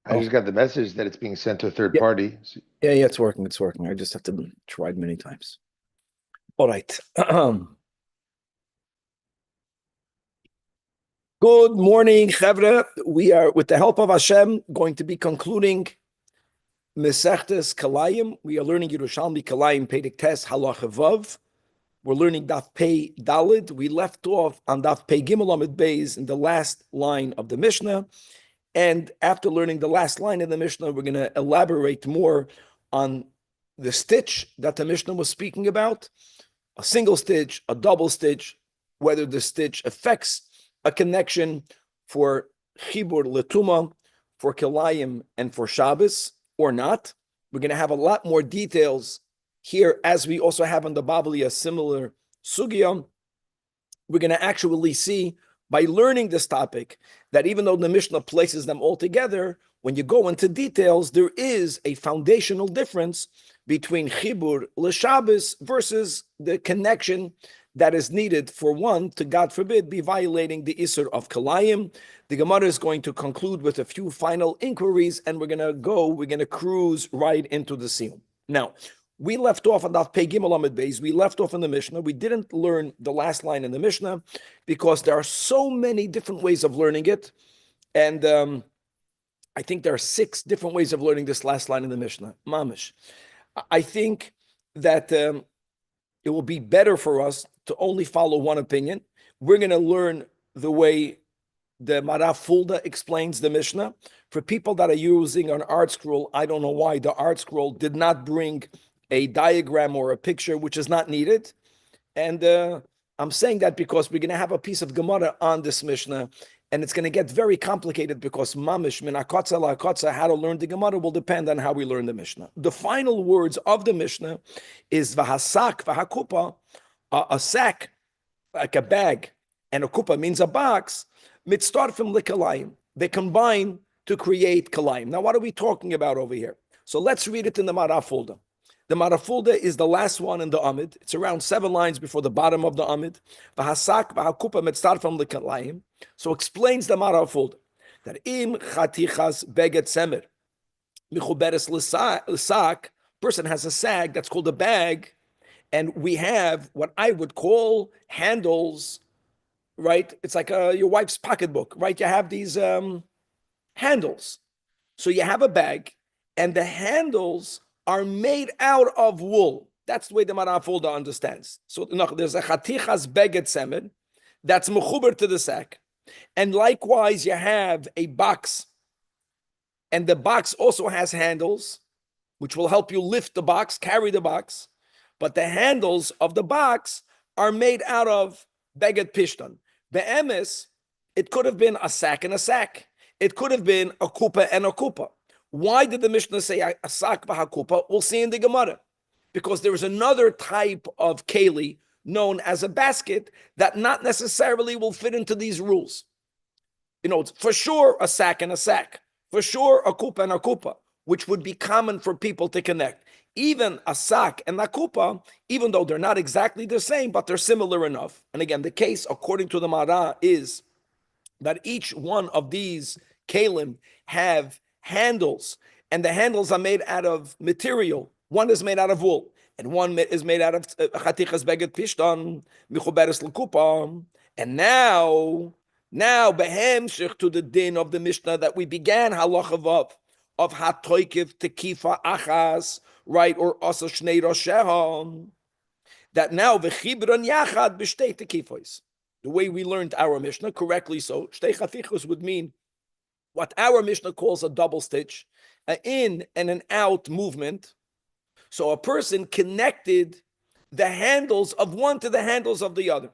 I just got the message that it's being sent to a third Yeah. party. Yeah, it's working. It's working. I just have to try it many times. All right. Good morning, Chevra. We are, with the help of Hashem, going to be concluding Mesechtes Kalayim. We are learning Yerushalmi Kalayim Perek Tes Halacha Vav. We're learning Daf Pei Dalid. We left off on Daf Pei Gimel Amid Beis in the last line of the Mishnah. And after learning the last line of the Mishnah, we're going to elaborate more on the stitch that the Mishnah was speaking about, a single stitch, a double stitch, whether the stitch affects a connection for Chibur Letuma, for Kilayim, and for Shabbos or not. We're going to have a lot more details here, as we also have on the Babli a similar sugya. We're going to actually see, by learning this topic, that even though the Mishnah places them all together, when you go into details, there is a foundational difference between Chibur LeShabbos versus the connection that is needed for one to, God forbid, be violating the Isser of Kalayim. The Gemara is going to conclude with a few final inquiries, and we're going to cruise right into the Siyum. Now, we left off on Daf Pei Gimel Amid Beis. We left off in the Mishnah. We didn't learn the last line in the Mishnah because there are so many different ways of learning it. And I think there are 6 different ways of learning this last line in the Mishnah. Mamish. I think that it will be better for us to only follow one opinion. We're going to learn the way the Mara Fulda explains the Mishnah. For people that are using an art scroll, I don't know why the art scroll did not bring a diagram or a picture, which is not needed. And I'm saying that because we're going to have a piece of Gemara on this Mishnah, and it's going to get very complicated because mamish min akotza la akotza, how to learn the Gemara will depend on how we learn the Mishnah. The final words of the Mishnah is vahasak vahakupa, a sack, like a bag, and a kupa means a box, mitztarfim likalayim. They combine to create kalayim. Now, what are we talking about over here? So let's read it in the Mara Fulda. The Mara Fulda is the last one in the Amid. It's around 7 lines before the bottom of the Amid. Vahasak vahakupa mitztarfim likalayim. So explains the Mara Fulda that im chatichas beget semer michuberes l'sak, person has a sag that's called a bag, and we have what I would call handles, right? It's like your wife's pocketbook, right? You have these handles. So you have a bag, and the handles are made out of wool. That's the way the Mara Fulda understands. So there's a chatichas beget semer that's mechuber to the sack. And likewise, you have a box, and the box also has handles, which will help you lift the box, carry the box. But the handles of the box are made out of beget pishtan. Be'emes, it could have been a sack and a sack. It could have been a kupa and a kupa. Why did the Mishnah say a sack v'hakupa? We'll see in the Gemara. Because there is another type of keli known as a basket that not necessarily will fit into these rules. You know, it's for sure a sack and a sack. For sure a kupa and a kupa, which would be common for people to connect. Even a sack and a kupa, even though they're not exactly the same, but they're similar enough. And again, the case, according to the Mara, is that each one of these kalim have handles, and the handles are made out of material. One is made out of wool, and one is made out of chatichas beget pishtan michuberes l'kupa. And now behemshich to the din of the Mishnah that we began halacha of hatoikiv tekifa achas, right, or asa shnei rosheha, that now v'chibron yachad b'shtei tekifos. The way we learned our Mishnah, correctly so, shtei chatichos would mean what our Mishnah calls a double stitch, an in and an out movement. So a person connected the handles of one to the handles of the other.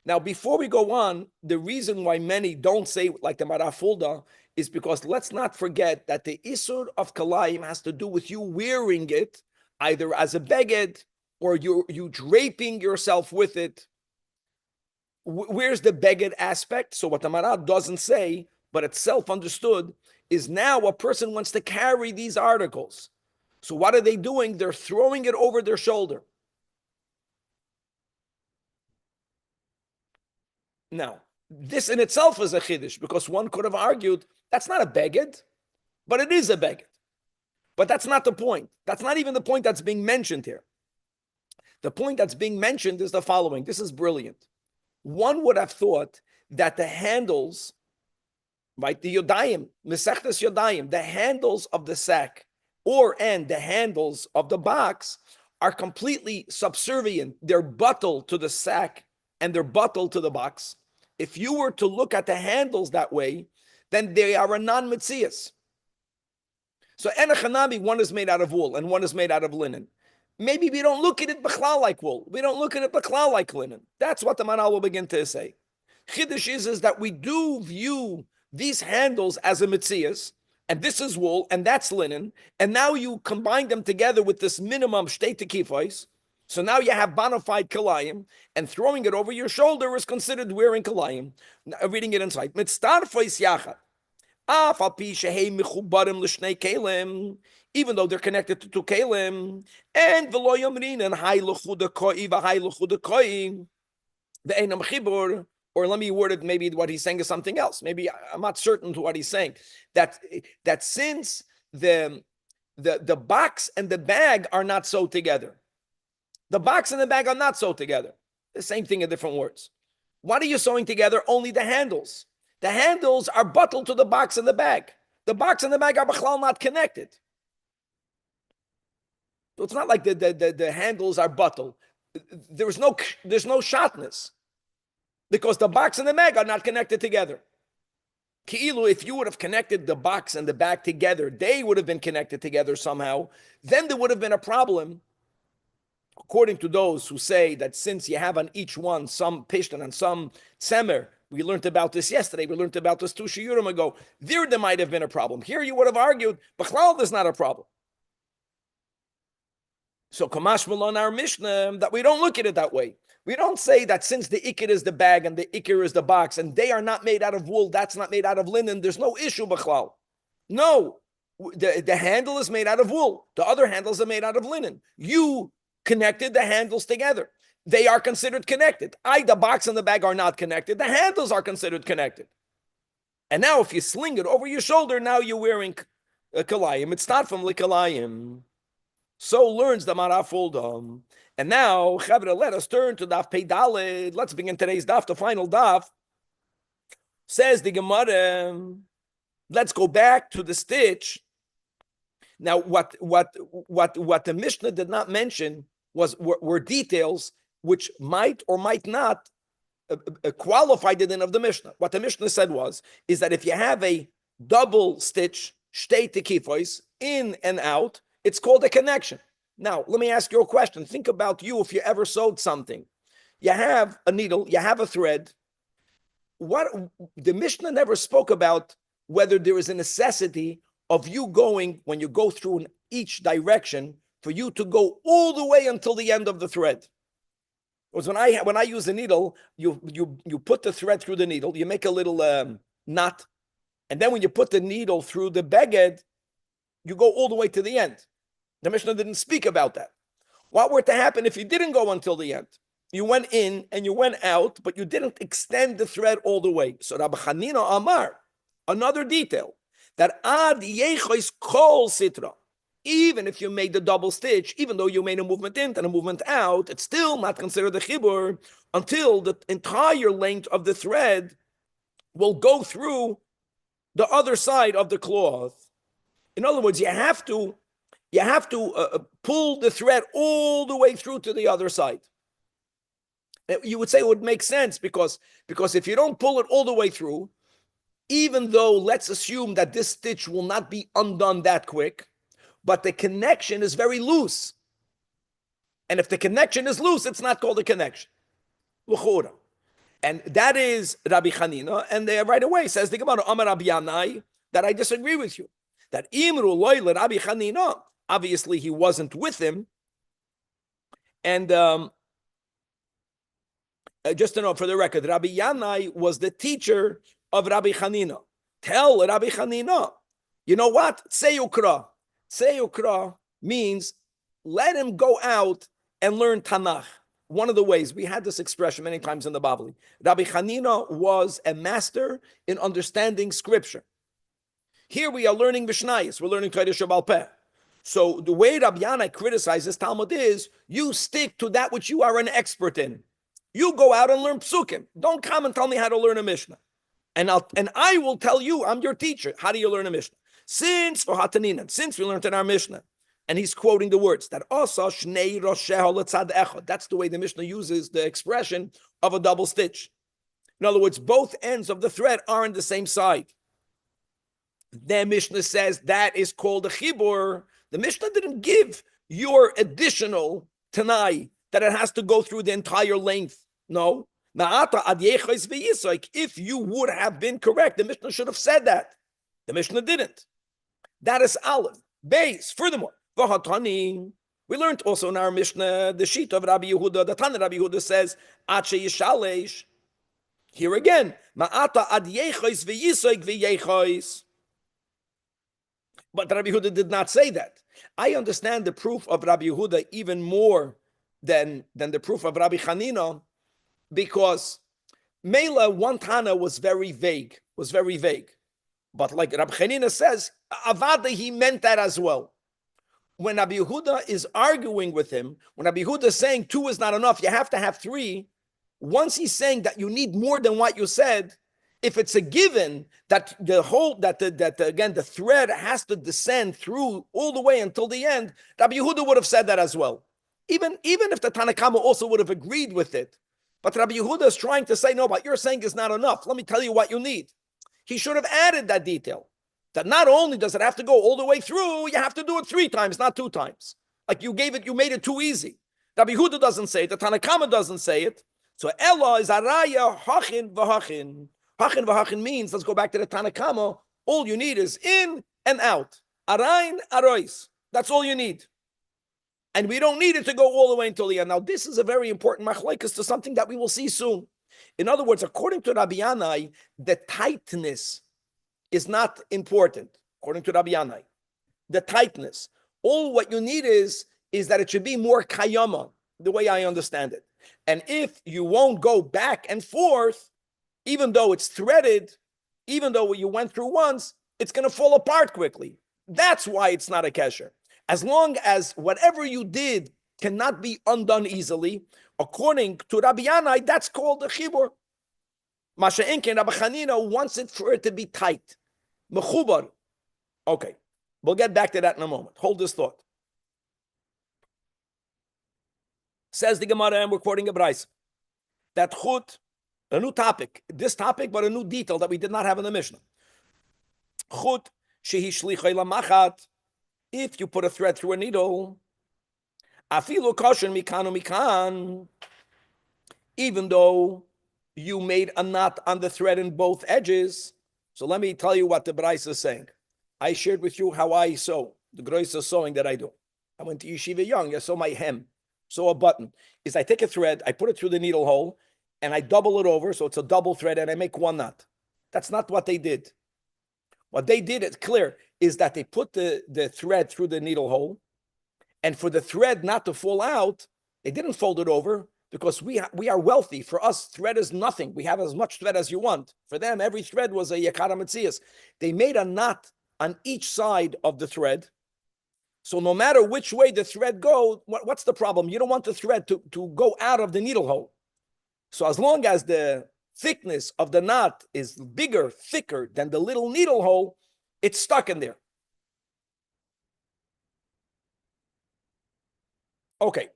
Now, before we go on, the reason why many don't say like the Mara Fulda is because let's not forget that the Isur of Kalayim has to do with you wearing it, either as a beged or you draping yourself with it. Where's the beged aspect? So what the Mara doesn't say, but it's self-understood, is now a person wants to carry these articles. So what are they doing? They're throwing it over their shoulder. Now, this in itself is a chiddush, because one could have argued that's not a beged, but it is a beged. But that's not the point. That's not even the point that's being mentioned here. The point that's being mentioned is the following. This is brilliant. One would have thought that the handles, right, the yodayim, mesechtes yodayim, the handles of the sack and the handles of the box are completely subservient. They're buttle to the sack and they're buttle to the box. If you were to look at the handles that way, then they are a non-mitzias. So enachanabi, one is made out of wool and one is made out of linen. Maybe we don't look at it b'chlal like wool. We don't look at it b'chlal like linen. That's what the Maral will begin to say. Chiddush is that we do view these handles as a mitzias, and this is wool and that's linen, and now you combine them together with this minimum shtei tekifos. So now you have bona fide kalayim, and throwing it over your shoulder is considered wearing kalayim. Reading it inside. Mitztarfos yachad. Even though they're connected to two kelim, and or let me word it, maybe what he's saying is something else. Maybe I'm not certain to what he's saying. That since the box and the bag are not so together, the box and the bag are not so together. The same thing in different words. What are you sewing together? Only the handles. The handles are buttled to the box and the bag. The box and the bag are b'chlal not connected. So it's not like the handles are buttled. There's no shotness, because the box and the bag are not connected together. Ki'ilu, if you would have connected the box and the bag together, they would have been connected together somehow. Then there would have been a problem, according to those who say that since you have on each one some pishtan and some tzemer. We learned about this yesterday. We learned about this 2 shiurim ago. There might have been a problem. Here you would have argued, b'chlal, there's not a problem. So kamash malon our Mishnah, that we don't look at it that way. We don't say that since the ikir is the bag and the ikir is the box, and they are not made out of wool, that's not made out of linen, there's no issue b'chlal. No, the handle is made out of wool. The other handles are made out of linen. You connected the handles together. They are considered connected. The box and the bag are not connected. The handles are considered connected. And now if you sling it over your shoulder, now you're wearing a kalayim. It's not from the kalayim. So learns the Maraf. And now, Chavra, let us turn to Daf Pei Daled. Let's begin today's Daf, the final Daf. Says the Gemara, let's go back to the stitch. Now, what the Mishnah did not mention were details which might or might not qualify the din of the Mishnah. What the Mishnah said is that if you have a double stitch, shtei tekifos, in and out, it's called a connection. Now, let me ask you a question. Think about you if you ever sewed something. You have a needle, you have a thread. The Mishnah never spoke about whether there is a necessity of you going, when you go through in each direction, for you to go all the way until the end of the thread. Because when I use a needle, you put the thread through the needle, you make a little knot, and then when you put the needle through the beged, you go all the way to the end. The Mishnah didn't speak about that. What were to happen if you didn't go until the end? You went in and you went out, but you didn't extend the thread all the way. So Rabbi Chanina Amar, another detail, that ad yechois kol sitra, even if you made the double stitch, even though you made a movement in and a movement out, it's still not considered a chibur until the entire length of the thread will go through the other side of the cloth. In other words, you have to pull the thread all the way through to the other side. You would say it would make sense because if you don't pull it all the way through, even though let's assume that this stitch will not be undone that quick, but the connection is very loose. And if the connection is loose, it's not called a connection. L'chora. And that is Rabbi Chanina, and they right away says the Gemara, Amar Rabbi Yanai, that I disagree with you. That Imru loy le Rabbi Chanina, obviously he wasn't with him. And just to know for the record, Rabbi Yanai was the teacher of Rabbi Chanina. Tell Rabbi Chanina, you know what? Seyukra. Seyukra means let him go out and learn Tanakh. one of the ways, we had this expression many times in the Bavli. Rabbi Hanina was a master in understanding scripture. Here we are learning Mishnayos. We're learning Torah Shebal Peh. So the way Rabbi Yanai criticizes Talmud is, you stick to that which you are an expert in. You go out and learn psukim. Don't come and tell me how to learn a Mishnah. And I will tell you, I'm your teacher. How do you learn a Mishnah? Since we learned in our Mishnah, and he's quoting the words that also shnei rosheho letzad echad. That's the way the Mishnah uses the expression of a double stitch. In other words, both ends of the thread are on the same side. The Mishnah says that is called a chibur. The Mishnah didn't give your additional tanai that it has to go through the entire length. No. If you would have been correct, the Mishnah should have said that. The Mishnah didn't. That is Aleph. Base. Furthermore, we learned also in our Mishnah the sheet of Rabbi Yehuda. The Tana Rabbi Yehuda says, Ache Yishalesh. Here again, Ma'ata ad yechois v'yisoik v'yechois. But Rabbi Yehuda did not say that. I understand the proof of Rabbi Yehuda even more than the proof of Rabbi Hanina, because Mela, one Tana was very vague. But like Rabbi Hanina says, Avada, he meant that as well. When Rabbi Yehuda is arguing with him, when Rabbi Yehuda is saying 2 is not enough, you have to have 3, once he's saying that you need more than what you said, if it's a given that the thread has to descend through all the way until the end, Rabbi Yehuda would have said that as well. Even if the Tanakama also would have agreed with it. But Rabbi Yehuda is trying to say, no, what you're saying is not enough. Let me tell you what you need. He should have added that detail. That not only does it have to go all the way through, you have to do it 3 times, not 2 times. Like you made it too easy. Rabbi Yehuda doesn't say it. The Tanakama doesn't say it. So Ella is araya hachin v'hachin. Hachin v'hachin means, let's go back to the Tanakama, all you need is in and out. Arayin, arois. That's all you need. And we don't need it to go all the way until the end. Now, this is a very important machlekes to something that we will see soon. In other words, according to Rabbi Yanai, the tightness is not important, according to Rabbi Yanai. The tightness. All what you need is that it should be more kayama, the way I understand it. And if you won't go back and forth, even though it's threaded, even though you went through once, it's going to fall apart quickly. That's why it's not a kesher. As long as whatever you did cannot be undone easily, according to Rabbi Yanai, that's called a chibur. Masha'inkin, Rabbi Hanina wants it for it to be tight. Mechubar. Okay, we'll get back to that in a moment. Hold this thought. Says the Gemara, and we're quoting a Bryce, that chut, a new topic, this topic, but a new detail that we did not have in the Mishnah. Chut, shehi shlichai lamachat, if you put a thread through a needle, afilu koshen mikanu mikan, even though you made a knot on the thread in both edges. So let me tell you what the Bryce is saying. I shared with you how I sew, the grossest sewing that I do. I went to yeshiva young, I sew my hem. So a button is I take a thread, I put it through the needle hole, and I double it over, so it's a double thread, and I make one knot. That's not what they did. What they did, it's clear, is that they put the thread through the needle hole, and for the thread not to fall out, they didn't fold it over, because we are wealthy. For us, thread is nothing. We have as much thread as you want. For them, every thread was a yakara metzias. They made a knot on each side of the thread. So no matter which way the thread goes, what's the problem? You don't want the thread to go out of the needle hole. So as long as the thickness of the knot is bigger, thicker than the little needle hole, it's stuck in there. Okay.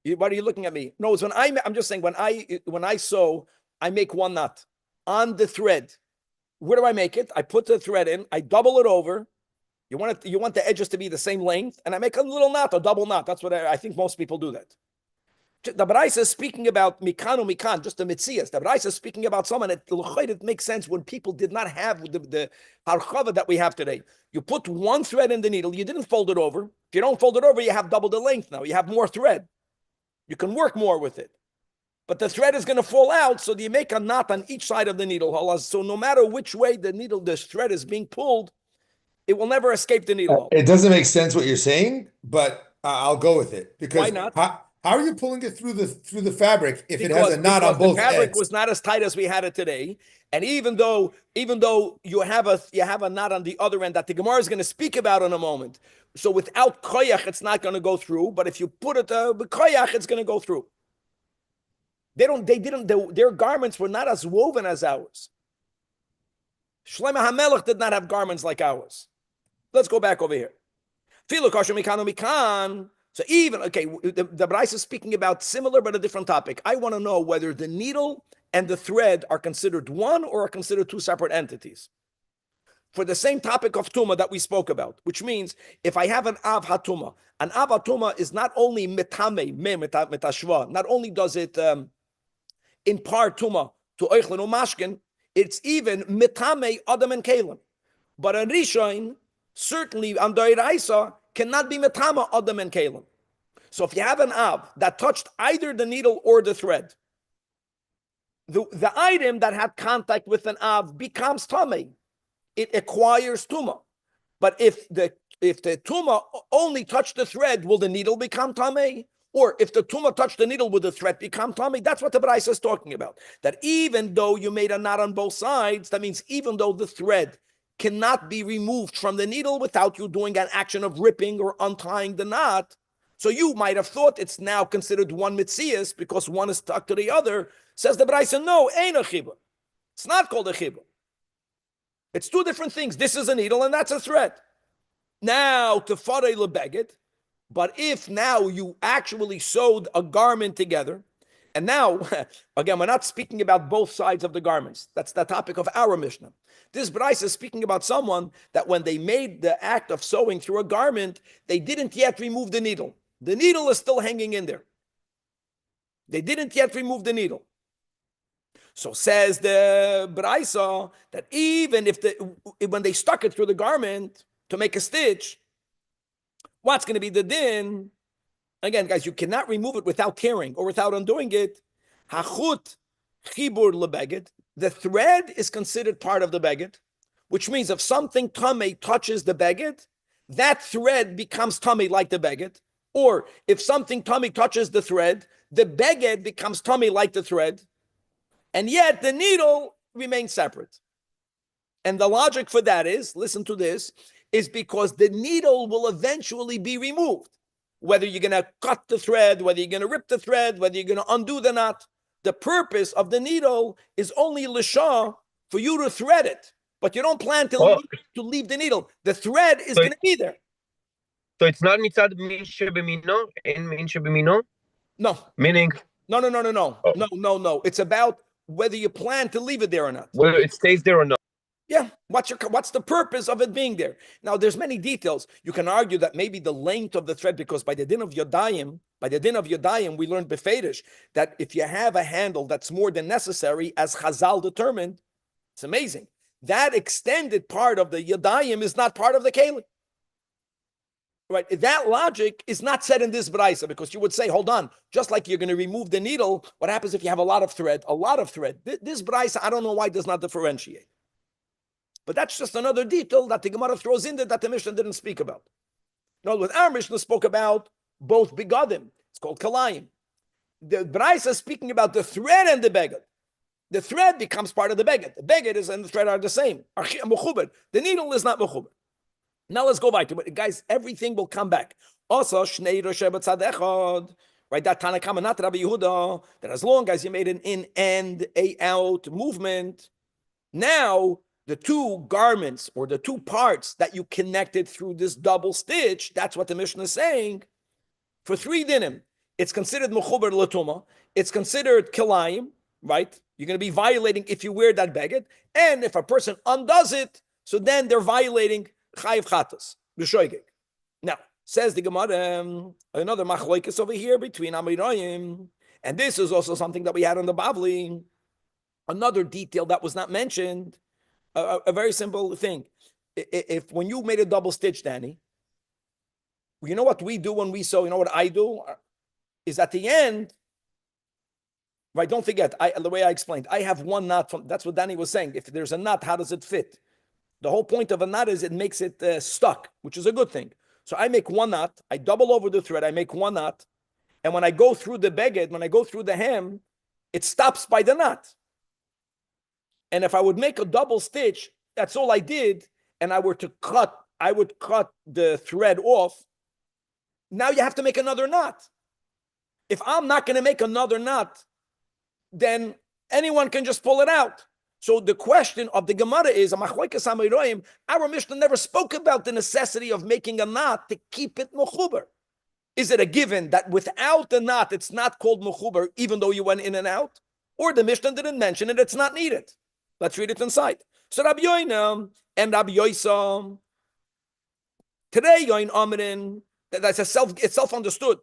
Why are you looking at me? No, it's I'm just saying when I sew, I make one knot on the thread. Where do I make it? I put the thread in, I double it over. You want the edges to be the same length, and I make a little knot, a double knot. That's what I think most people do that. The Baraisa is speaking about mikan, just the mitzias. The Baraisa is speaking about someone it makes sense when people did not have the harchava that we have today. You put one thread in the needle, you didn't fold it over. If you don't fold it over, you have double the length now. You have more thread. You can work more with it. But the thread is going to fall out, so you make a knot on each side of the needle. So no matter which way the thread is being pulled, it will never escape the needle. It doesn't make sense what you're saying, but I'll go with it. Because why not? How are you pulling it through the fabric if it has a knot because on both the fabric ends? was not as tight as we had it today, and even though you have a knot on the other end that the Gemara is going to speak about in a moment, so without koyach it's not going to go through. But if you put it with koyach, it's going to go through. Their garments were not as woven as ours. Shlomo HaMelech did not have garments like ours. Let's go back over here. So even, okay, the Bryce is speaking about similar but a different topic. I want to know whether the needle and the thread are considered one or are considered two separate entities. For the same topic of Tuma that we spoke about, which means if I have an Av HaTuma, an Av HaTuma is not only metame, metashva, not only does it impart Tuma to Oichlin or Mashkin, it's even metame Adam and Kalim. But a Rishon, certainly on Doiraisa, cannot be metama Adam and Kalim. So if you have an Av that touched either the needle or the thread, the item that had contact with an Av becomes Tameh. It acquires Tuma. But if the Tuma only touched the thread, will the needle become Tameh? Or if the Tuma touched the needle, will the thread become Tameh? That's what the Braisa is talking about. That even though you made a knot on both sides, that means even though the thread cannot be removed from the needle without you doing an action of ripping or untying the knot. So you might have thought it's now considered one mitzias because one is stuck to the other. Says the Braisa, no, ain't a chibur. It's not called a chibur. It's two different things. This is a needle and that's a thread. Now, to farei lebeged, but if now you actually sewed a garment together, and now, again, we're not speaking about both sides of the garments. That's the topic of our Mishnah. This Bryce is speaking about someone that when they made the act of sewing through a garment, they didn't yet remove the needle. The needle is still hanging in there. They didn't yet remove the needle. So says the Brysa that even when they stuck it through the garment to make a stitch, what's going to be the din? Again, guys, you cannot remove it without tearing or without undoing it. Hachut chibur lebeged. The thread is considered part of the beged, which means if something tamei touches the beged, that thread becomes tamei like the beged. Or if something tamei touches the thread, the beged becomes tamei like the thread, and yet the needle remains separate. And the logic for that is, listen to this, is because the needle will eventually be removed. Whether you're going to cut the thread, whether you're going to rip the thread, whether you're going to undo the knot, the purpose of the needle is only l'shah for you to thread it, but you don't plan to leave the needle. The thread is going to be there. So it's not mitzad min shebemino and min shebemino? No. Meaning? No. No. It's about whether you plan to leave it there or not. Whether it stays there or not. Yeah, what's the purpose of it being there? Now, there's many details. You can argue that maybe the length of the thread, because by the din of Yodayim, we learned befedish that if you have a handle that's more than necessary, as Chazal determined, it's amazing. That extended part of the Yodayim is not part of the Kalim. Right? That logic is not said in this Braisa, because you would say, hold on, just like you're going to remove the needle, what happens if you have a lot of thread? This Braisa, I don't know why, does not differentiate. But that's just another detail that the Gemara throws in there that the Mishnah didn't speak about. In other words, our Mishnah spoke about both begadim. It's called kalayim. The Braisa is speaking about the thread and the beged. The thread becomes part of the beged. The beged and the thread are the same. The needle is not mechuber. Now let's go back to it. Guys, everything will come back. Also, shnei roshe b'tzad echad. Right, that Tanakama, not Rabbi Yehuda, that as long as you made an in and a out movement, now the two garments or the two parts that you connected through this double stitch, that's what the Mishnah is saying. For 3 dinim, it's considered mechuber l'tuma. It's considered kilayim, right? You're going to be violating if you wear that beged. And if a person undoes it, so then they're violating chayiv chatas, b'shoigeg. Now, says the Gemara, another machlokes over here between Amirayim. And this is also something that we had on the Bavli. Another detail that was not mentioned. A very simple thing. If when you made a double stitch, Danny, you know what we do when we sew? You know what I do? Is at the end, right? Don't forget, the way I explained, I have one knot from, that's what Danny was saying. If there's a knot, how does it fit? The whole point of a knot is it makes it stuck, which is a good thing. So I make one knot, I double over the thread, I make one knot, and when I go through the beged, when I go through the hem, it stops by the knot. And if I would make a double stitch, that's all I did, and I would cut the thread off. Now you have to make another knot. If I'm not going to make another knot, then anyone can just pull it out. So the question of the Gemara is, our Mishnah never spoke about the necessity of making a knot to keep it mechuber. Is it a given that without the knot, it's not called mechuber, even though you went in and out? Or the Mishnah didn't mention it, it's not needed. Let's read it inside. So Rabbi Yoina and Rabbi Yoisa, today Yoin Amrin, it's self-understood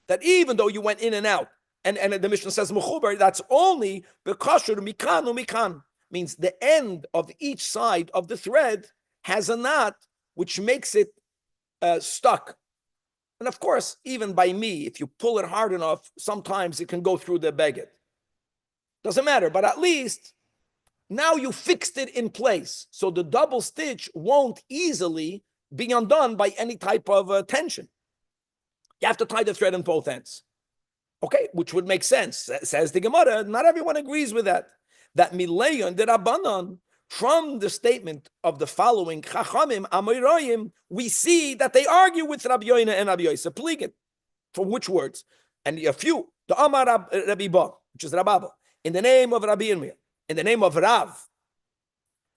that even though you went in and out, and the Mishnah says mechuber, that's only bekasher mikan umikan, means the end of each side of the thread has a knot which makes it stuck. And of course, even by me, if you pull it hard enough, sometimes it can go through the beged. Doesn't matter, but at least now you fixed it in place, so the double stitch won't easily be undone by any type of tension. You have to tie the thread in both ends. Okay, which would make sense. Says the Gemara, not everyone agrees with that. That mileyon de Rabbanan, from the statement of the following Chachamim Amoraim, we see that they argue with Rabbi Yoina and Rabbi Yoisa. Pligin. From which words? And a few. The Amar Rabbi Ba, which is Rababa, in the name of Rabbi Yirmiyah, in the name of Rav.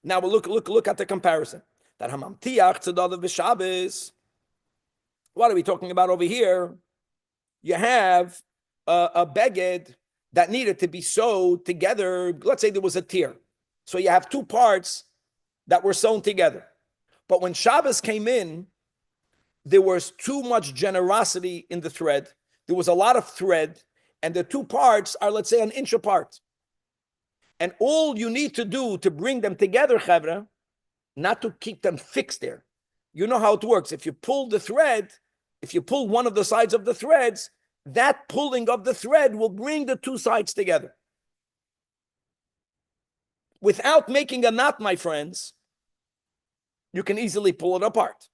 Now we'll look at the comparison. That Hamam Tiach Tzadadav B'Shabbos. What are we talking about over here? You have a beged that needed to be sewed together. Let's say there was a tear. So you have two parts that were sewn together. But when Shabbos came in, there was too much generosity in the thread. There was a lot of thread, and the two parts are, let's say, an inch apart. And all you need to do to bring them together, Chevra, not to keep them fixed there. You know how it works. If you pull the thread, if you pull one of the sides of the threads, that pulling of the thread will bring the two sides together. Without making a knot, my friends, you can easily pull it apart.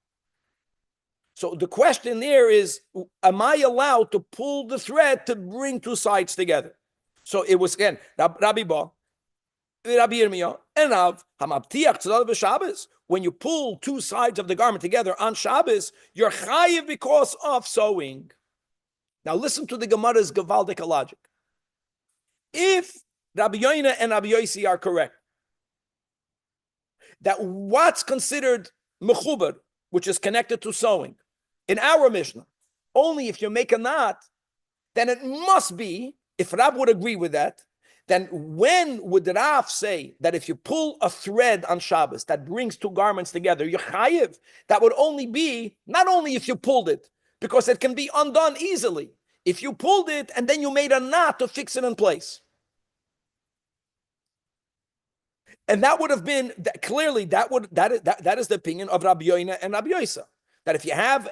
So the question there is, am I allowed to pull the thread to bring two sides together? So it was, again, Rabbi Ba, Rabbi Yirmiyah, and Rav, Hamabtiach Tzadal b'Shabbos. When you pull two sides of the garment together on Shabbos, you're chayiv because of sewing. Now listen to the Gemara's Gewaldic logic. If Rabbi Yoina and Rabbi Yosi are correct, that what's considered mechuber, which is connected to sewing, in our Mishnah, only if you make a knot, then it must be, if Rab would agree with that, then when would Rav say that if you pull a thread on Shabbos that brings two garments together, you're chayiv? That would only be, not only if you pulled it, because it can be undone easily. If you pulled it and then you made a knot to fix it in place. And that would have been, clearly, that is the opinion of Rabbi Yoina and Rabbi Yoisa. That if you have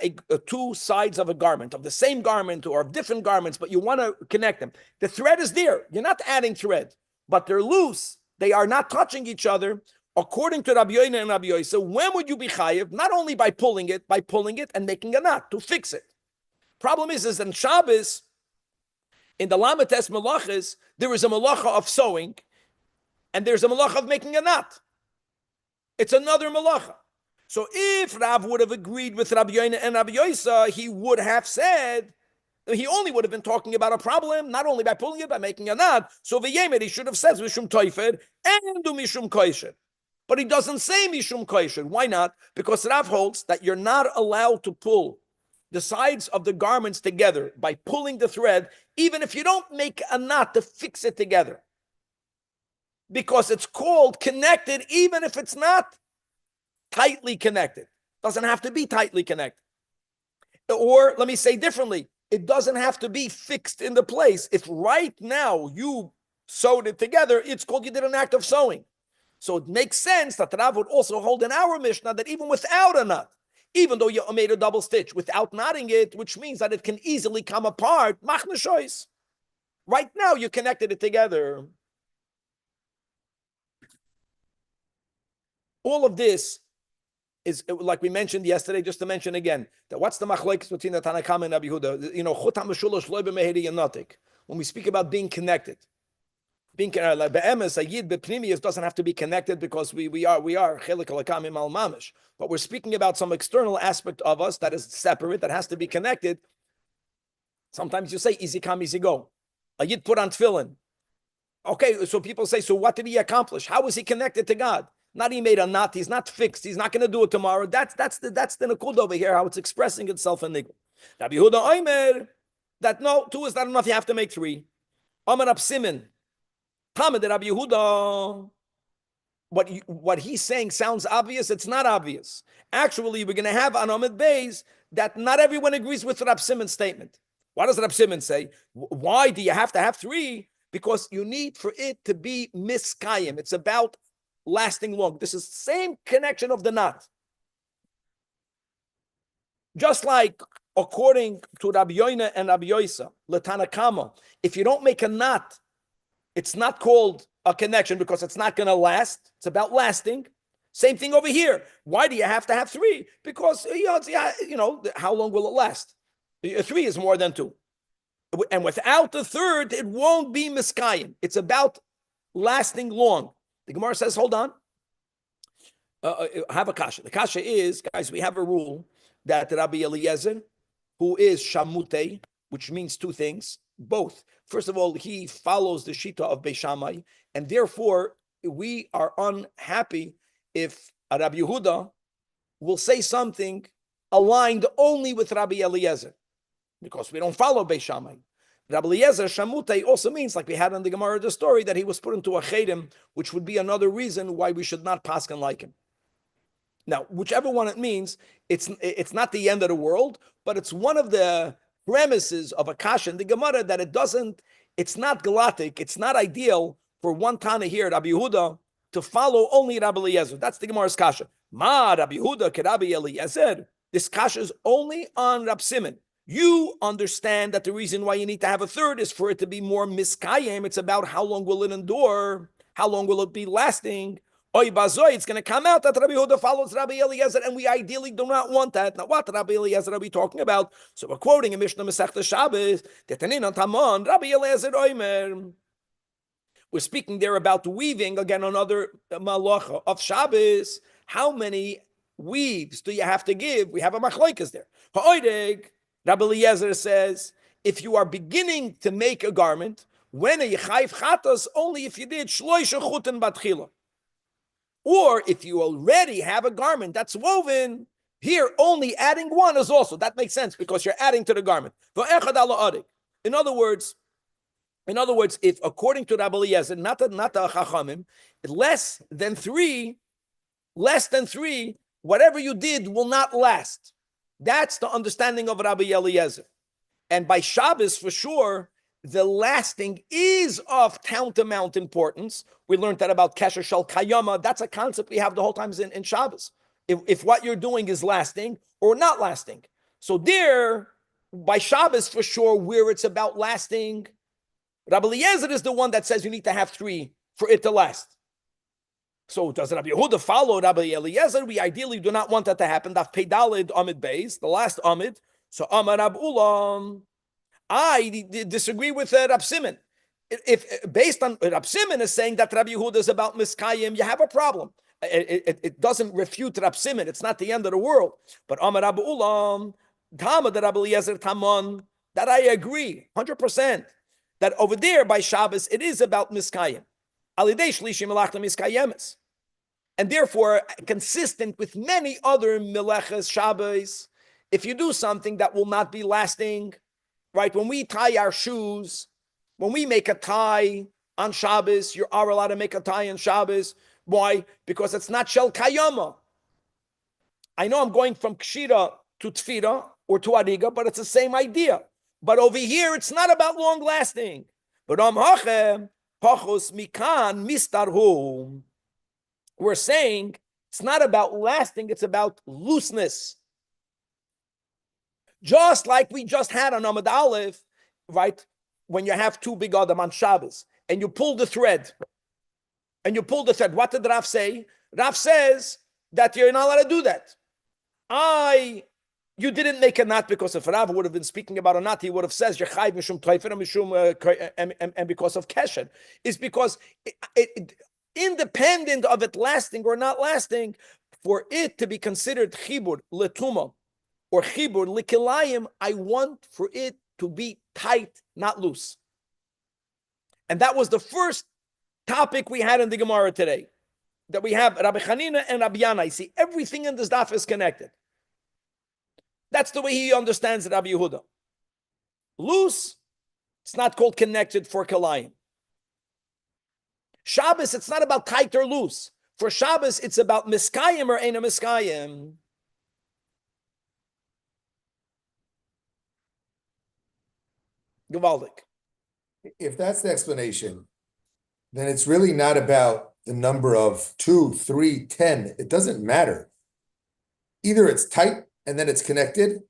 two sides of a garment, of the same garment or of different garments, but you want to connect them, the thread is there. You're not adding thread, but they're loose. They are not touching each other. According to Rabbi Yoina and Rabbi Yoisa, when would you be chayiv? Not only by pulling it and making a knot to fix it. Problem is in Shabbos, in the Lamates Malachas, there is a malacha of sewing, and there's a malacha of making a knot. It's another malacha. So if Rav would have agreed with Rabbi Yoina and Rabbi Yoisa, he would have said, he only would have been talking about a problem, not only by pulling it, by making a knot. So v'yemer, he should have said mishum toifer and mishum koisher. But he doesn't say mishum koisher. Why not? Because Rav holds that you're not allowed to pull the sides of the garments together by pulling the thread, even if you don't make a knot to fix it together. Because it's called connected, even if it's not tightly connected. Doesn't have to be tightly connected. Or let me say differently, it doesn't have to be fixed in the place. If right now you sewed it together, it's called you did an act of sewing. So it makes sense that Rav would also hold in our Mishnah that even without a knot, even though you made a double stitch, without knotting it, which means that it can easily come apart, machna shois. Right now you connected it together. All of this is like we mentioned yesterday, just to mention again, that what's the machlokes between the Tanakama and Rabbi Yehuda? You know, chut hameshulash lo b'meheri yanatik. When we speak about being connected, like be'emes, a yid b'pnimius doesn't have to be connected because we are chelik alakamim al mamish. But we're speaking about some external aspect of us that is separate, that has to be connected. Sometimes you say easy come, easy go. A yid put on tefillin. Okay, so people say, so what did he accomplish? How was he connected to God? Not he made a knot. He's not fixed. He's not going to do it tomorrow. That's the nakud over here, how it's expressing itself in nigla. Rabbi Yehuda Omer, that no, 2 is not enough. You have to make 3. Omer Rab Simin, Talmud Rabbi Yehuda. What he's saying sounds obvious. It's not obvious. Actually, we're going to have on Amid Beis that not everyone agrees with Rab Simon's statement. What does Rab Simon say? Why do you have to have 3? Because you need for it to be miskayim. It's about lasting long. This is the same connection of the knot. Just like according to Rabbi Yoina and Rabbi Yoisa, L'Tanakama, if you don't make a knot, it's not called a connection because it's not going to last. It's about lasting. Same thing over here. Why do you have to have 3? Because, how long will it last? 3 is more than 2. And without the 3rd, it won't be miskayim. It's about lasting long. The Gemara says, hold on. Have a kasha. The kasha is, guys, we have a rule that Rabbi Eliezer, who is shamutei, which means 2 things, both. First of all, he follows the shita of Beis Shammai, and therefore we are unhappy if Rabbi Yehuda will say something aligned only with Rabbi Eliezer, because we don't follow Beis Shammai. Rabbi Eliezer Shamutei also means, like we had in the Gemara, the story that he was put into a chedim, which would be another reason why we should not paskin like him. Now, whichever one it means, it's not the end of the world, but it's one of the premises of a kasha in the Gemara that it's not galactic, it's not ideal for one Tana here, Rabbi Yehuda, to follow only Rabbi Eliezer. That's the Gemara's kasha. Ma Rabbi Yehuda ke Rabbi Eliezer. This kasha is only on Rab Simon. You understand that the reason why you need to have a 3rd is for it to be more miskayim. It's about how long will it endure, how long will it be lasting. Oy bazoy, it's going to come out that Rabbi Yehuda follows Rabbi Eliezer, and we ideally do not want that. Now, what Rabbi Eliezer are we talking about? So we're quoting a Mishnah Masechta Shabbos, Tetanin Tamon, Rabbi Eliezer Oimer. We're speaking there about weaving, again, another malacha of Shabbos. How many weaves do you have to give? We have a machlokes there. Ha'oideg, Rabbi Eliezer says, if you are beginning to make a garment, when a yechayv chatas, only if you did shloisha chutin batchila. Or if you already have a garment that's woven, here only adding 1 is also, that makes sense because you're adding to the garment. In other words, if according to Rabbi Eliezer, not the chachamim, less than 3, whatever you did will not last. That's the understanding of Rabbi Eliezer. And by Shabbos, for sure, the lasting is of tantamount importance. We learned that about Kesher Shel Kayama. That's a concept we have the whole time in Shabbos. If what you're doing is lasting or not lasting. So there, by Shabbos, for sure, where it's about lasting, Rabbi Eliezer is the one that says you need to have 3 for it to last. So does Rabbi Yehuda follow Rabbi Eliezer? We ideally do not want that to happen. Daf Peidalid Amid Beis, the last Amid. So Amar Rab Ulam, I disagree with Rab Simon. If based on Rab Simon is saying that Rabbi Yehuda is about miskayim, you have a problem. It doesn't refute Rab Simon. It's not the end of the world. But Amar Rab Ulam, Talmud Rabbi Eliezer Tamon, that I agree 100% that over there by Shabbos it is about miskayim. Alidei shlishim melachta miskayemes. And therefore, consistent with many other meleches Shabbos, if you do something that will not be lasting, right? When we tie our shoes, when we make a tie on Shabbos, you are allowed to make a tie on Shabbos. Why? Because it's not shel kayama. I know I'm going from kshira to tfira or to ariga, but it's the same idea. But over here, it's not about long lasting. But pachos mikan mistarhu. We're saying it's not about lasting, it's about looseness. Just like we just had on Amud Aleph, right? When you have 2 big Adam on Shabbos, and you pull the thread. What did Rav say? Rav says that you're not allowed to do that. You didn't make a knot because if Rav would have been speaking about a knot, he would have said, and because of Keshet. It's because independent of it lasting or not lasting, for it to be considered chibur letuma or chibur likilayim, I want for it to be tight, not loose. And that was the first topic we had in the Gemara today. That we have Rabbi Chanina and Rabbi Yana. You see, everything in this daf is connected. That's the way he understands Rabbi Yehuda. Loose, it's not called connected for Kalayim. Shabbos, it's not about tight or loose. For Shabbos, it's about miskayim or ain't a miskayim. Gewaldik. If that's the explanation, then it's really not about the number of 2, 3, 10. It doesn't matter. Either it's tight and then it's connected,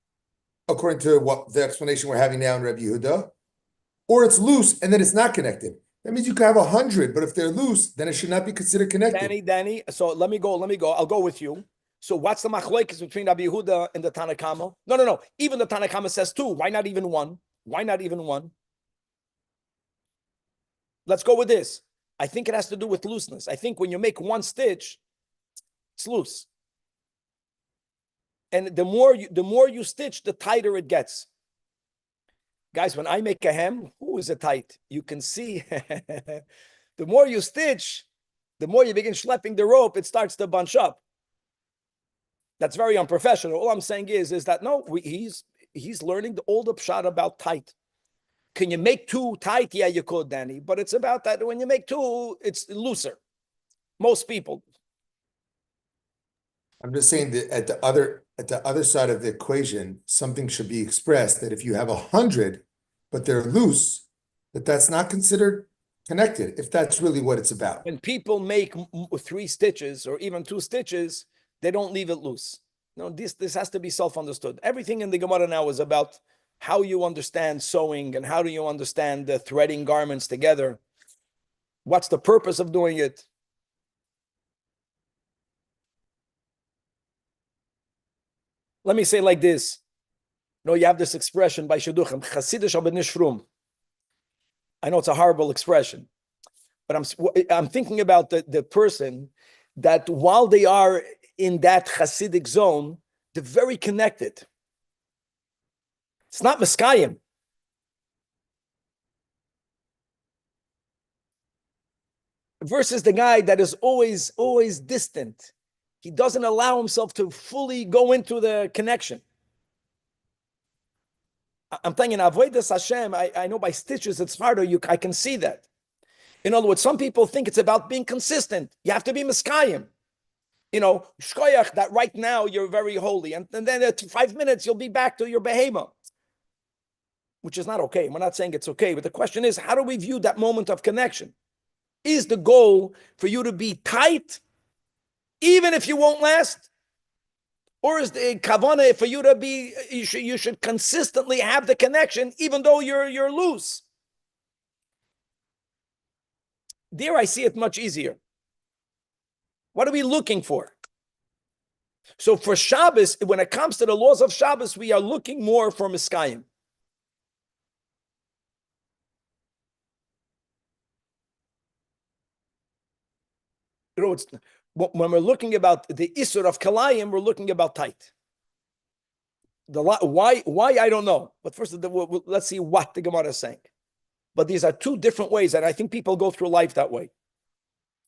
according to what the explanation we're having now in Rabbi Yehuda, or it's loose and then it's not connected. That means you can have 100, but if they're loose, then it should not be considered connected. Danny. So let me go. I'll go with you. So what's the machlokes between Rabbi Yehuda and the Tanna Kama? No. Even the Tanna Kama says 2. Why not even 1? Let's go with this. I think it has to do with looseness. I think when you make one stitch, it's loose. And the more you stitch, the tighter it gets. Guys, when I make a hem, who is it tight? You can see the more you stitch, the more you begin schlepping the rope, it starts to bunch up. That's very unprofessional. All I'm saying is that no, he's learning the old pshat about tight. Can you make 2 tight? Yeah, you could, Danny. But it's about that when you make 2, it's looser. Most people. I'm just saying that at the other side of the equation, something should be expressed that if you have 100, but they're loose, that's not considered connected, if that's really what it's about. When people make 3 stitches or even 2 stitches, they don't leave it loose. No, this has to be self-understood. Everything in the Gemara now is about how you understand sewing and how do you understand the threading garments together. What's the purpose of doing it? Let me say like this. No, you have this expression by Shidduchim, Chasidish aber nicht frum. I know it's a horrible expression, but I'm thinking about the person that while they are in that Hasidic zone, they're very connected. It's not Miskayim. Versus the guy that is always distant. He doesn't allow himself to fully go into the connection. I'm thinking, Avodas Hashem, I know by stitches it's harder. I can see that. In other words, some people think it's about being consistent. You have to be Miskayim. Shkoyach, that right now you're very holy. And then at 5 minutes, you'll be back to your behemoth. Which is not okay. We're not saying it's okay. But the question is, how do we view that moment of connection? Is the goal for you to be tight, even if you won't last? Or is the kavanah for you to be, you should consistently have the connection, even though you're loose? There I see it much easier. What are we looking for? So for Shabbos, when it comes to the laws of Shabbos, we are looking more for Miskayim. When we're looking about the Isur of Kalayim, we're looking about tight. Why I don't know. But first, let's see what the Gemara is saying. But these are 2 different ways, and I think people go through life that way.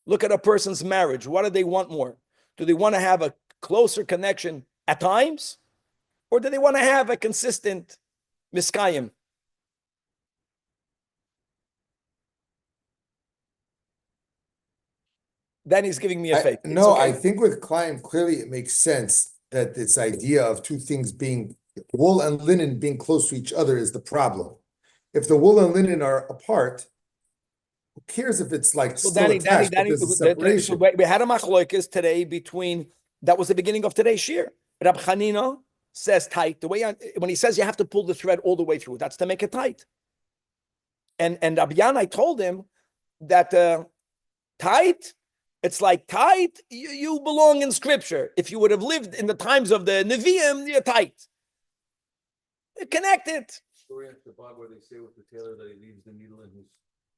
Look at a person's marriage. What do they want more? Do they want to have a closer connection at times? Or do they want to have a consistent Miskayim? Then he's giving me a fake. I think with Klein, clearly it makes sense that this idea of 2 things being wool and linen being close to each other is the problem. If the wool and linen are apart, who cares if it's like still attached? Danny, we had a machloikis today between, that was the beginning of today's shir. Rab Chanina says tight. When he says you have to pull the thread all the way through, that's to make it tight. And Rabbi Yana, I told him that tight It's like tight, you belong in scripture. If you would have lived in the times of the Nevi'im, you're tight. Connected. Story at the bottom where they say with the tailor that he leaves the needle in his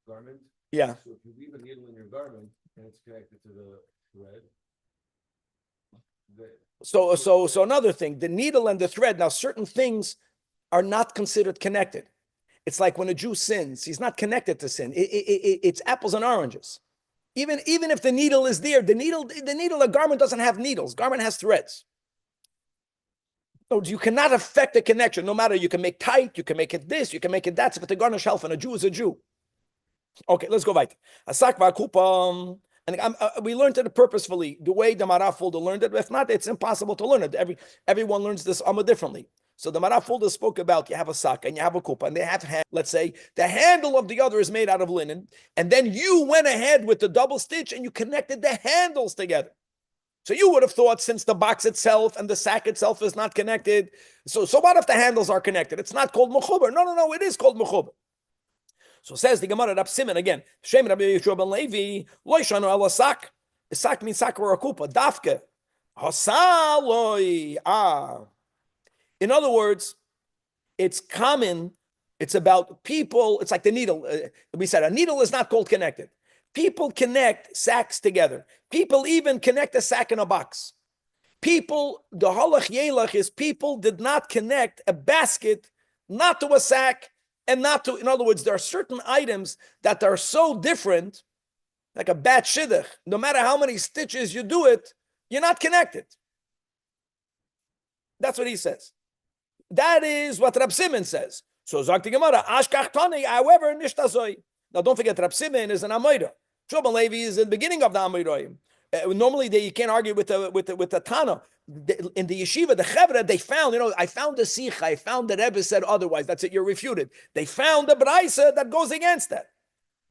garment. Yeah. So if you leave a needle in your garment and it's connected to the thread, So another thing, the needle and the thread, now certain things are not considered connected. It's like when a Jew sins, he's not connected to sin. It's apples and oranges. Even if the needle is there, a garment doesn't have needles. Garment has threads. So you cannot affect the connection. No matter, you can make tight, you can make it this, you can make it that. If it's a garnish shelf and a Jew is a Jew. Okay, let's go weiter. And we learned it purposefully, the way the Marafulda learned it. If not, it's impossible to learn it. Everyone learns this differently. So the Marafulda spoke about, you have a sak and you have a kupa, and they have, let's say, the handle of the other is made out of linen, and then you went ahead with the double stitch and you connected the handles together. So you would have thought, since the box itself and the sack itself is not connected, so what if the handles are connected? It's not called mechuber. No, it is called mechuber. So says the Gemara, Rab Simon again, Shem Rabbi Yeshua ben Levi, lo yishanu ela sak. Sak means sak or a kupa, dafke. Hasaloi. In other words, it's common. It's about people. It's like the needle. We said a needle is not called connected. People connect sacks together. People even connect a sack in a box. People, the halach yelach is people did not connect a basket, not to a sack, and not to, in other words, there are certain items that are so different, like a bat shidduch. No matter how many stitches you do it, you're not connected. That's what he says. That is what Rab Simon says. So Zak the Gemara, Ashkach Tani, however, nishtazoi. Now don't forget, Rab Simon is an Amoira. Shobal Levi is in the beginning of the Amoirayim. Normally, you can't argue with the Tana. In the yeshiva, the Chevra, they found, I found the Sikha, I found the Rebbe said otherwise. That's it, you're refuted. They found the Braisa that goes against that.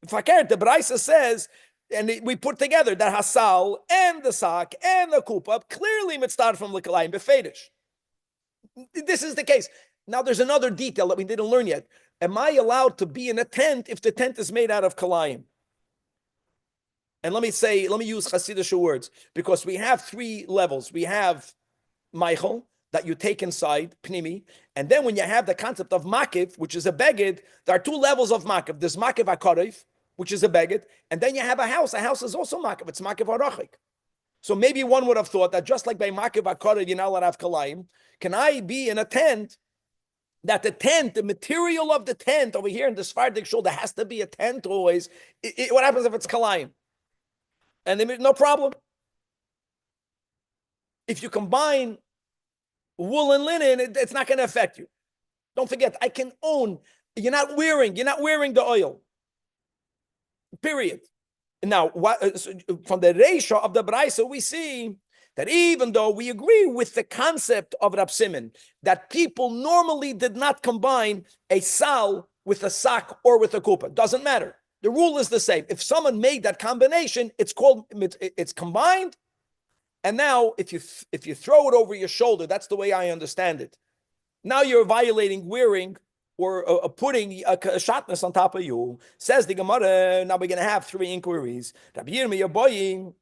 Fakert, the Braisa says, and we put together the Hasal and the Sak and the Kupa, clearly mitzvah from Likalayim Befedish. This is the case. Now, there's another detail that we didn't learn yet. Am I allowed to be in a tent if the tent is made out of Kalayim? And let me use Hasidic words, because we have three levels. We have Michael, that you take inside, Pnimi, and then when you have the concept of Makiv, which is a beged, there are two levels of Makiv. There's Makiv HaKarev, which is a beged, and then you have a house. A house is also Makiv. It's Makiv HaRachik. So maybe one would have thought that just like by Makiv HaKarev, you're not allowed to have Kalayim, can I be in a tent, that the tent, the material of the tent over here in the Sephardic shul, there has to be a tent always. What happens if it's Kalayim? And they no problem. If you combine wool and linen, it's not going to affect you. Don't forget, I can own. You're not wearing the oil. Period. Now, from the ratio of the Braisa, we see that even though we agree with the concept of Rab Simon, that people normally did not combine a sal with a sak or with a kupa. Doesn't matter. The rule is the same. If someone made that combination, it's combined. And now, if you throw it over your shoulder, that's the way I understand it. Now you're violating wearing or putting a shatnez on top of you. Says the Gemara. Now we're going to have three inquiries. Rabbi Yirmiyah boying.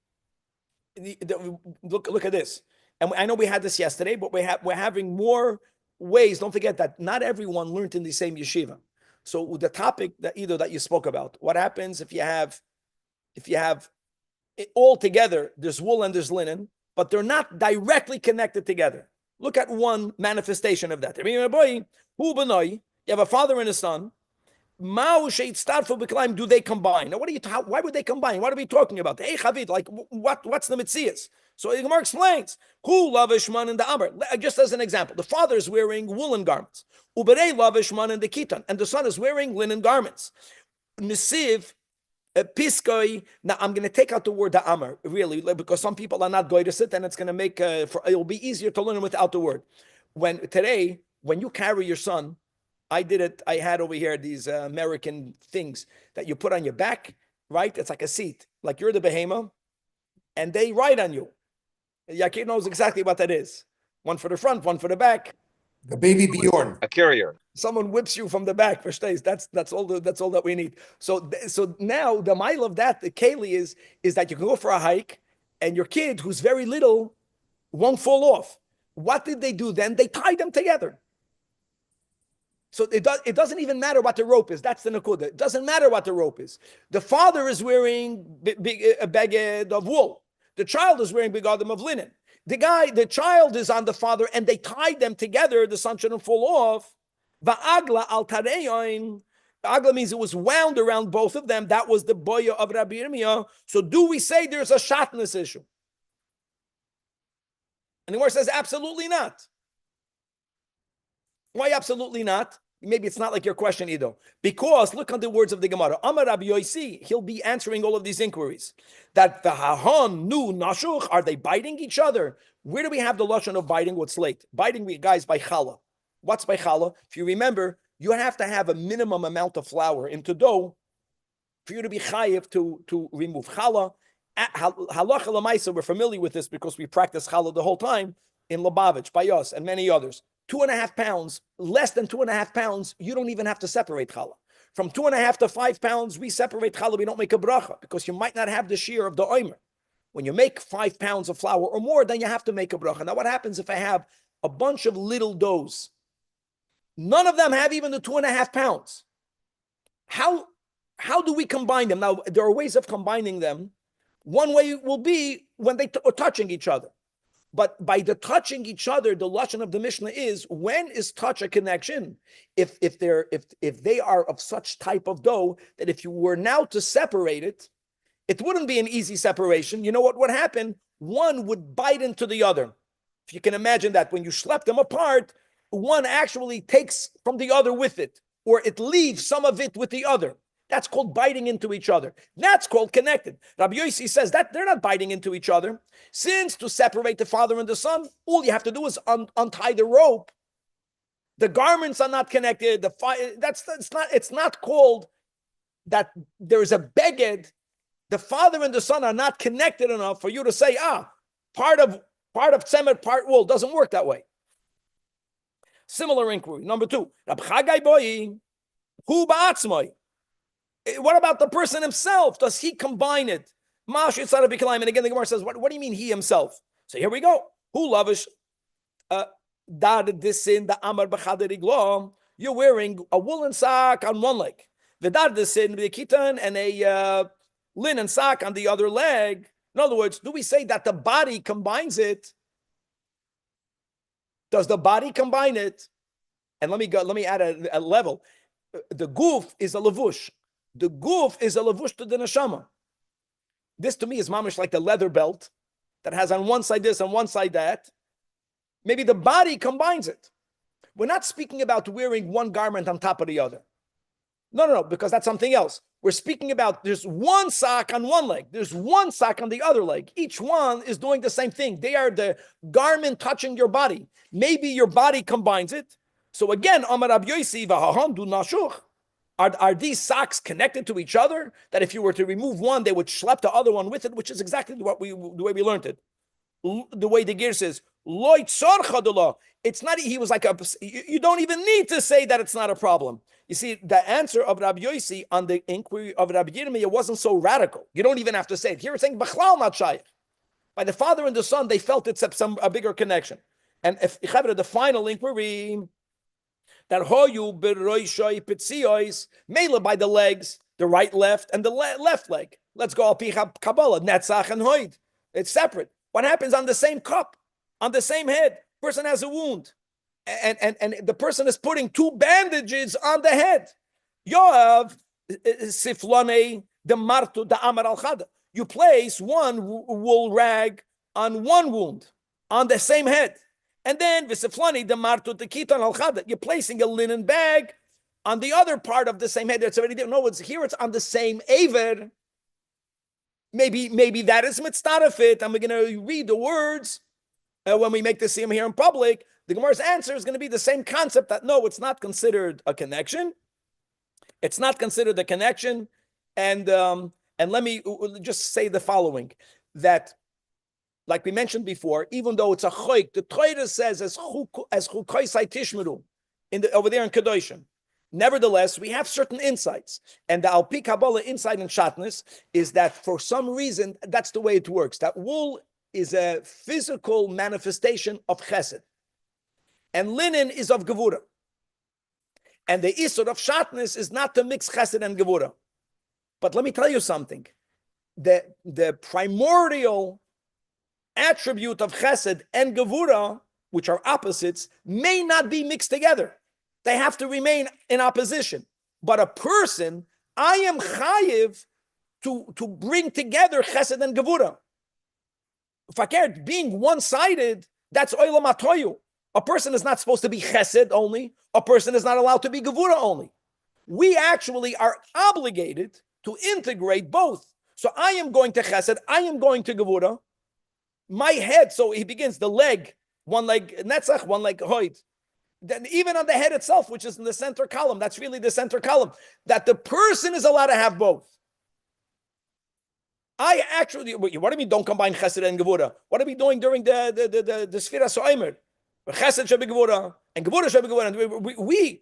Look at this. And I know we had this yesterday, but we're having more ways. Don't forget that not everyone learned in the same yeshiva. So the topic that you spoke about, what happens if you have it all together, there's wool and there's linen, but they're not directly connected together. Look at one manifestation of that. You have a father and a son. Do they combine? Now, why would they combine? What are we talking about? Hey, Chavid, like what's the mitzias? So the Gemara explains, who lavishman in the amr. Just as an example, the father is wearing woolen garments. Uberei lavishman in the kitan, and the son is wearing linen garments. Nisiv, piskoi. Now I'm going to take out the word the amr, really, because some people are not going to sit, and it's going to make it'll be easier to learn without the word. When you carry your son, I did it. I had over here these American things that you put on your back, right? It's like a seat, like you're the behemoth, and they ride on you. Yakir knows exactly what that is. One for the front, one for the back. A baby Bjorn. A carrier. Someone whips you from the back for stays. That's all that we need. So now the mile of that, the keli is that you can go for a hike and your kid who's very little won't fall off. What did they do then? They tied them together. So it doesn't even matter what the rope is. That's the nakuda. It doesn't matter what the rope is. The father is wearing a beged of wool. The child is wearing begadim of linen. The child is on the father, and they tied them together. The son shouldn't fall off. Va'agla al tareyoin. Agla means it was wound around both of them. That was the boya of Rabbi Yirmiyah. So do we say there's a shatnez issue? And the Gemara says absolutely not. Why absolutely not? Maybe it's not like your question, Ido. Because look at the words of the Gemara. Amar Rabbi Yosi, he'll be answering all of these inquiries. That the hahon nu nashuch, are they biting each other? Where do we have the lashon of biting? What's late? Biting, guys, by challah. What's by challah? If you remember, you have to have a minimum amount of flour into dough for you to be chayiv to remove challah. Halacha l'maisa, we're familiar with this because we practice challah the whole time in Lubavitch, by us, and many others. 2.5 pounds, less than 2.5 pounds, you don't even have to separate challah. From 2.5 to 5 pounds, we separate challah, we don't make a bracha, because you might not have the shear of the omer. When you make 5 pounds of flour or more, then you have to make a bracha. Now what happens if I have a bunch of little doughs? None of them have even the 2.5 pounds. How do we combine them? Now, there are ways of combining them. One way will be when they are touching each other. But by the touching each other, the lashon of the Mishnah is, when is touch a connection? If they are of such type of dough that if you were now to separate it, it wouldn't be an easy separation. You know what would happen? One would bite into the other. If you can imagine that, when you schlep them apart, one actually takes from the other with it, or it leaves some of it with the other. That's called biting into each other. That's called connected. Rabbi Yossi says that they're not biting into each other. Since to separate the father and the son, all you have to do is untie the rope. The garments are not connected. It's not called that there is a beged. The father and the son are not connected enough for you to say, part of tzemer, part wool. Doesn't work that way. Similar inquiry. Number 2. Rab Chagai boy, hu ba'atzmai. What about the person himself? Does he combine it? And again, the Gemara says, what do you mean he himself? So here we go. Who lavish disin the amar b'chaderiglo? You're wearing a woolen sock on one leg. V'dar disin v'kitan, and a linen sock on the other leg. In other words, do we say that the body combines it? Does the body combine it? And let me add a level. The guf is a levush. The guf is a levush to the neshama. This to me is mamish like the leather belt that has on one side this and one side that. Maybe the body combines it. We're not speaking about wearing one garment on top of the other. No, because that's something else. We're speaking about there's one sock on one leg. There's one sock on the other leg. Each one is doing the same thing. They are the garment touching your body. Maybe your body combines it. So again, Amar Rabbi Yosi v'hahan du nashuch. Are these socks connected to each other? That if you were to remove one, they would schlep the other one with it, which is exactly the way we learned it. The way the gear says, it's not, he was like, you don't even need to say that it's not a problem. You see, the answer of Rabbi Yosi on the inquiry of Rabbi Yirmiyah wasn't so radical. You don't even have to say it. Here it's saying, B'chlal not shaykh. By the father and the son, they felt it's a bigger connection. And if the final inquiry, that hoyu b'roishoi pitziois, mela by the legs, the right, left, and the left leg. Let's go al pi Kabbalah, netzach and hoid. It's separate. What happens on the same cup, on the same head? Person has a wound, and the person is putting 2 bandages on the head. Yoav siflone the martu the amar al chada. You place one wool rag on one wound on the same head. And then v'siflani the martu the kitan al chada. You're placing a linen bag on the other part of the same head. That's already there. No, here it's on the same aver. Maybe that is mitzdarafit, and we're going to read the words when we make the siyum here in public. The Gemara's answer is going to be the same concept, that no, it's not considered a connection. It's not considered a connection. And let me just say the following, that like we mentioned before, even though it's a choik, the Torah says as chukoisai tishmeru over there in Kedoshim. Nevertheless, we have certain insights, and the Alpi Kabbalah insight in Shatnez is that for some reason that's the way it works. That wool is a physical manifestation of Chesed, and linen is of Gevura. And the Isur of Shatnez is not to mix Chesed and Gevura. But let me tell you something: the primordial attribute of Chesed and Gevura, which are opposites, may not be mixed together. They have to remain in opposition. But a person, I am chayiv to bring together Chesed and Gevura. Fakir, being one-sided, that's oilam atoyu. A person is not supposed to be Chesed only. A person is not allowed to be Gevura only. We actually are obligated to integrate both. So I am going to Chesed, I am going to Gevura. My head, so he begins the leg, one leg Netzach, one leg Hoid. Then even on the head itself, which is in the center column, that's really the center column, that the person is allowed to have both. I actually, what do you mean don't combine Chesed and Gevura? What are we doing during the Sfira So'imer? Chesed should be Gevura, and Gevura should be Gevura.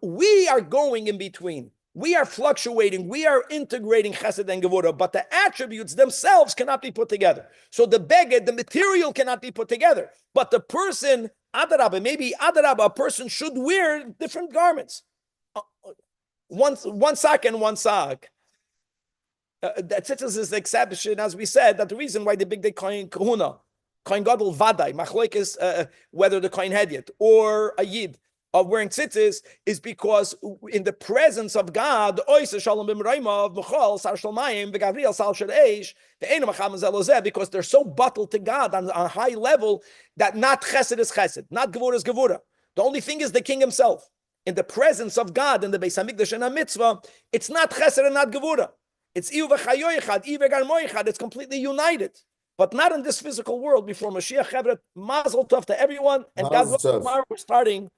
We are going in between. We are fluctuating. We are integrating Chesed and Gevura, but the attributes themselves cannot be put together. So the beged, the material cannot be put together. But the person, Adarabah, maybe Adarabah, a person should wear different garments. One sock and one sock. That is the exception, as we said, that the reason why the big day Kohen Kahuna, Kohen Gadol Vadai, Machloek is whether the Kohen Hedyet or a Yid of wearing tzitzis is because in the presence of God, because they're so bottled to God on a high level that not chesed is chesed, not gevura is gevura. The only thing is the king himself. In the presence of God, in the Beis HaMikdash and HaMitzvah, it's not chesed and not gevura. It's iu v'chayoichad, iu v'garmoichad. It's completely united. But not in this physical world before Mashiach. Mazel tov to everyone. And God willing, tomorrow we're starting